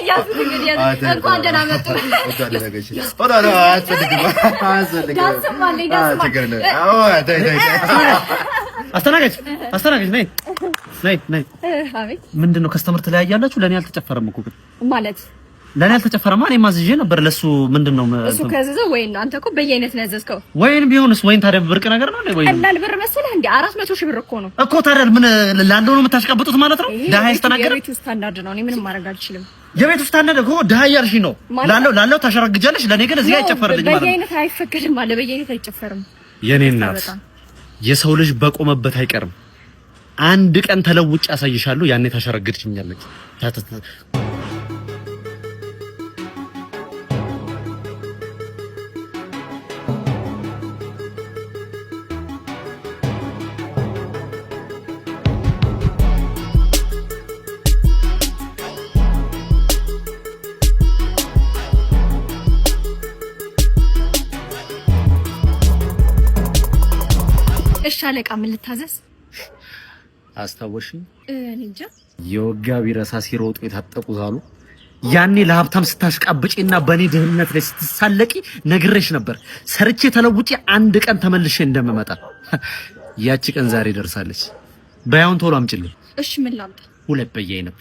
ያዙት እንግዲህ እንኳን ደህና መጡ። አስተናጋጅ ነይ። ምንድነው ከስተመር ተለያያላችሁ? ለኔ አልተጨፈረም እኮ ማለት ለኔ አልተጨፈረማ። እኔ ማዝዤ ነበር ለሱ። ምንድነው እሱ ከዘዘው ወይን አንተ እኮ በየአይነት ነው ያዘዝከው። ወይን ቢሆንስ ወይን ታዲያ ብርቅ ነገር ነው ወይ? ቀላል ብር መሰለህ እንዴ? 400 ሺህ ብር እኮ ነው እኮ። ታዲያ ምን ለአንድ ነው የምታሽቀብጡት ማለት ነው? ደሃ ያስተናገደ የቤቱ ስታንዳርድ ነው። እኔ ምንም ማድረግ አልችልም። የቤቱ ስታንዳርድ እኮ ደሃ ያልሽኝ ነው። ላለው ታሸረግጃለሽ። ለኔ ግን እዚህ አይጨፈርልኝ ማለት ነው። በየአይነት አይፈቀድም አለ። በየአይነት አይጨፈርም። የኔ እናት የሰው ልጅ በቆመበት አይቀርም። አንድ ቀን ተለውጭ ያሳይሻለሁ። ያኔ ታሸረግድሽኛለች። እሺ አለቃ ምን ልታዘዝ? አስታወሽኝ? እኔ እንጃ። የወጋ ቢረሳ ሲሮጡ የታጠቁት አሉ። ያኔ ለሀብታም ስታሽቃብጪና በኔ ድህነት ላይ ስትሳለቂ ነግሬሽ ነበር። ሰርቼ ተለውጪ አንድ ቀን ተመልሼ እንደምመጣ። ያቺ ቀን ዛሬ ደርሳለች። በያውን ቶሎ አምጪልኝ። እሺ ምን ላምጣ? 2 በየአይነት